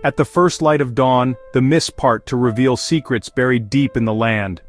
At the first light of dawn, the mist part to reveal secrets buried deep in the land.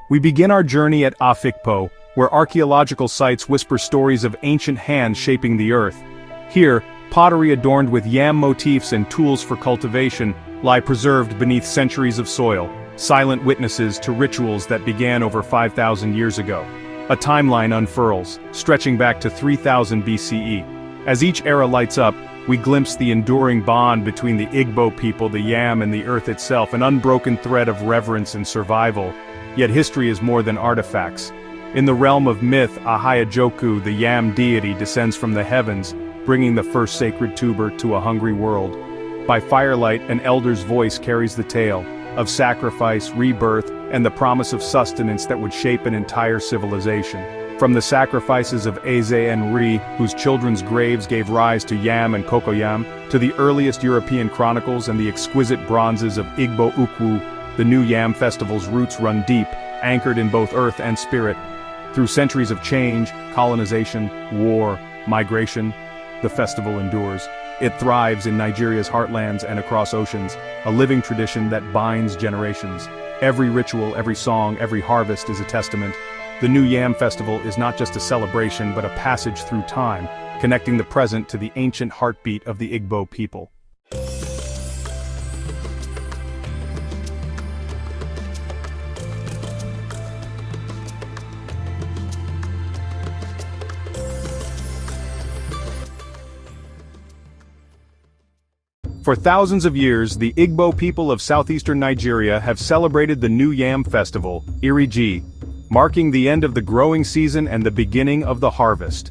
We begin our journey at Afikpo, where archaeological sites whisper stories of ancient hands shaping the earth. Here, pottery adorned with yam motifs and tools for cultivation lie preserved beneath centuries of soil, silent witnesses to rituals that began over 5,000 years ago. A timeline unfurls, stretching back to 3000 BCE. As each era lights up, we glimpse the enduring bond between the Igbo people, the Yam, and the earth itself, an unbroken thread of reverence and survival. Yet history is more than artifacts. In the realm of myth, Ahiajoku, the Yam deity, descends from the heavens, bringing the first sacred tuber to a hungry world. By firelight, an elder's voice carries the tale of sacrifice, rebirth, and the promise of sustenance that would shape an entire civilization. From the sacrifices of Eze and Ri, whose children's graves gave rise to Yam and Cocoyam, to the earliest European chronicles and the exquisite bronzes of Igbo Ukwu, the new Yam Festival's roots run deep, anchored in both earth and spirit. Through centuries of change, colonization, war, migration, the festival endures. It thrives in Nigeria's heartlands and across oceans, a living tradition that binds generations. Every ritual, every song, every harvest is a testament. The new Yam Festival is not just a celebration but a passage through time, connecting the present to the ancient heartbeat of the Igbo people. For thousands of years, the Igbo people of southeastern Nigeria have celebrated the new Yam Festival, Iri, marking the end of the growing season and the beginning of the harvest.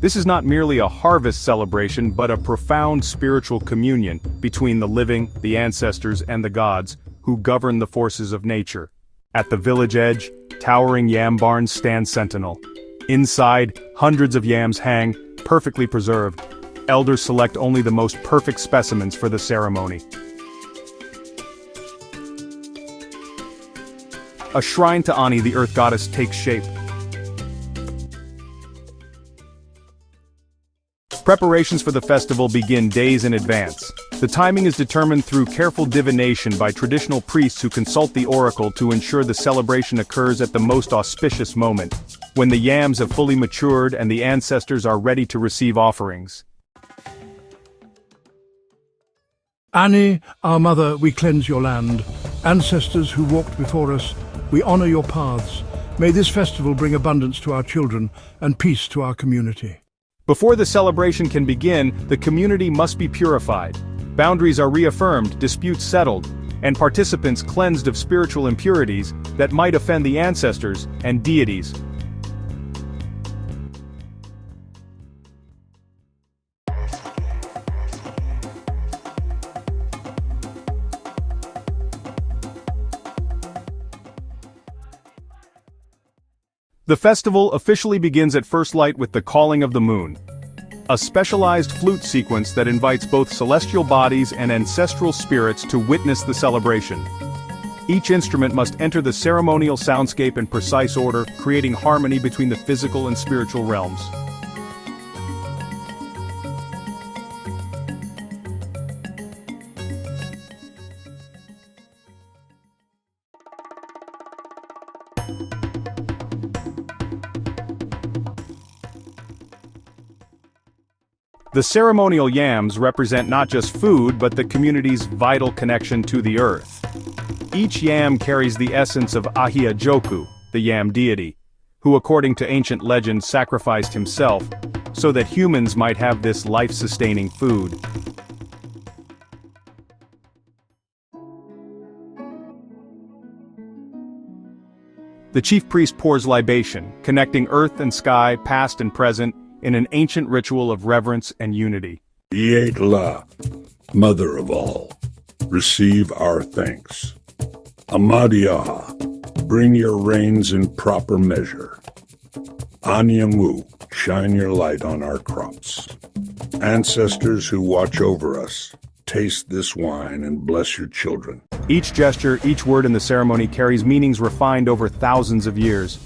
This is not merely a harvest celebration but a profound spiritual communion between the living, the ancestors, and the gods, who govern the forces of nature. At the village edge, towering yam barns stand sentinel. Inside, hundreds of yams hang, perfectly preserved. Elders select only the most perfect specimens for the ceremony. A shrine to Ani, the earth goddess, takes shape. Preparations for the festival begin days in advance. The timing is determined through careful divination by traditional priests who consult the oracle to ensure the celebration occurs at the most auspicious moment, when the yams have fully matured and the ancestors are ready to receive offerings. Ani, our mother, we cleanse your land. Ancestors who walked before us, we honor your paths. May this festival bring abundance to our children and peace to our community. Before the celebration can begin, the community must be purified. Boundaries are reaffirmed, disputes settled, and participants cleansed of spiritual impurities that might offend the ancestors and deities. The festival officially begins at first light with the calling of the moon, a specialized flute sequence that invites both celestial bodies and ancestral spirits to witness the celebration. Each instrument must enter the ceremonial soundscape in precise order, creating harmony between the physical and spiritual realms. The ceremonial yams represent not just food but the community's vital connection to the earth. Each yam carries the essence of Ahiajoku, the yam deity, who according to ancient legend sacrificed himself so that humans might have this life-sustaining food. The chief priest pours libation, connecting earth and sky, past and present, in an ancient ritual of reverence and unity. Yetla, Mother of all, receive our thanks. Amadiaha, bring your rains in proper measure. Anyamu, shine your light on our crops. Ancestors who watch over us, taste this wine and bless your children. Each gesture, each word in the ceremony carries meanings refined over thousands of years.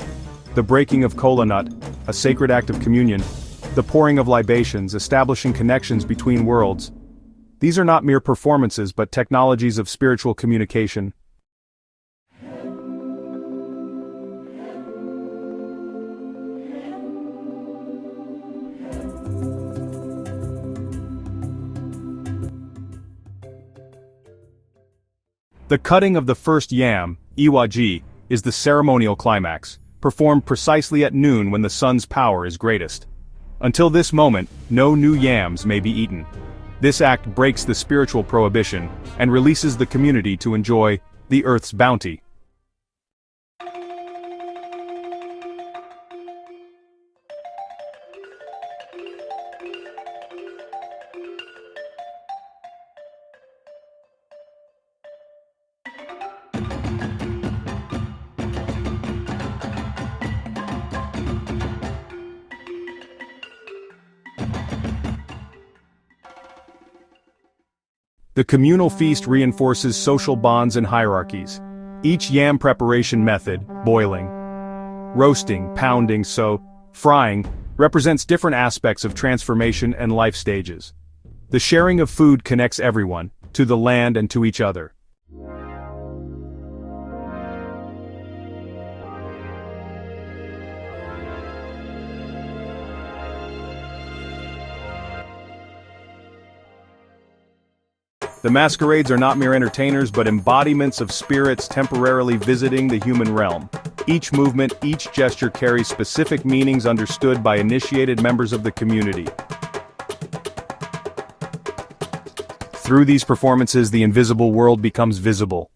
The breaking of kola nut, a sacred act of communion, the pouring of libations, establishing connections between worlds. These are not mere performances but technologies of spiritual communication. The cutting of the first yam, Iwaji, is the ceremonial climax, performed precisely at noon when the sun's power is greatest. Until this moment, no new yams may be eaten. This act breaks the spiritual prohibition and releases the community to enjoy the earth's bounty. The communal feast reinforces social bonds and hierarchies. Each yam preparation method, boiling, roasting, pounding, frying, represents different aspects of transformation and life stages. The sharing of food connects everyone, to the land and to each other. The masquerades are not mere entertainers but embodiments of spirits temporarily visiting the human realm. Each movement, each gesture carries specific meanings understood by initiated members of the community. Through these performances, the invisible world becomes visible.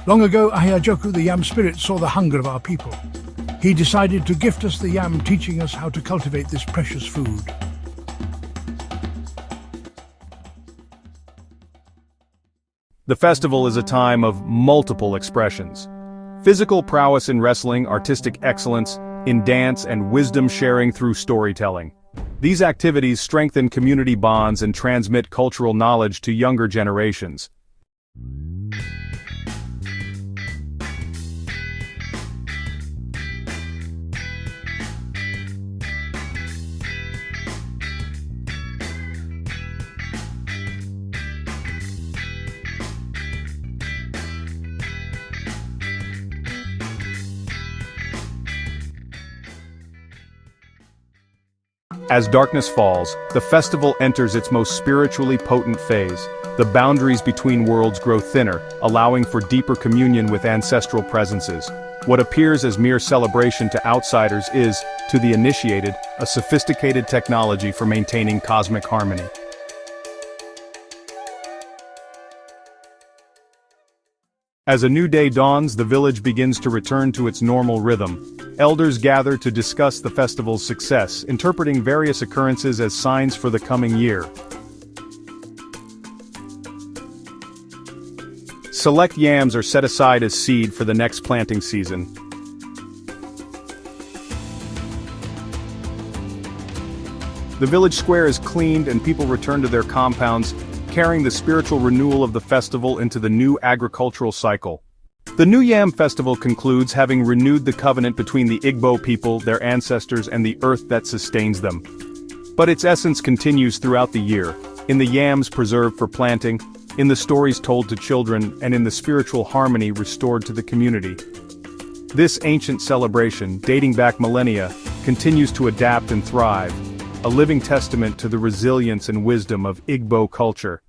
Long ago, Ahiajoku, the yam spirit, saw the hunger of our people. He decided to gift us the yam, teaching us how to cultivate this precious food. The festival is a time of multiple expressions. Physical prowess in wrestling, artistic excellence in dance, and wisdom sharing through storytelling. These activities strengthen community bonds and transmit cultural knowledge to younger generations. As darkness falls, the festival enters its most spiritually potent phase. The boundaries between worlds grow thinner, allowing for deeper communion with ancestral presences. What appears as mere celebration to outsiders is, to the initiated, a sophisticated technology for maintaining cosmic harmony. As a new day dawns, the village begins to return to its normal rhythm. Elders gather to discuss the festival's success, interpreting various occurrences as signs for the coming year. Select yams are set aside as seed for the next planting season. The village square is cleaned and people return to their compounds, carrying the spiritual renewal of the festival into the new agricultural cycle. The new Yam Festival concludes having renewed the covenant between the Igbo people, their ancestors, and the earth that sustains them. But its essence continues throughout the year, in the yams preserved for planting, in the stories told to children, and in the spiritual harmony restored to the community. This ancient celebration, dating back millennia, continues to adapt and thrive, a living testament to the resilience and wisdom of Igbo culture.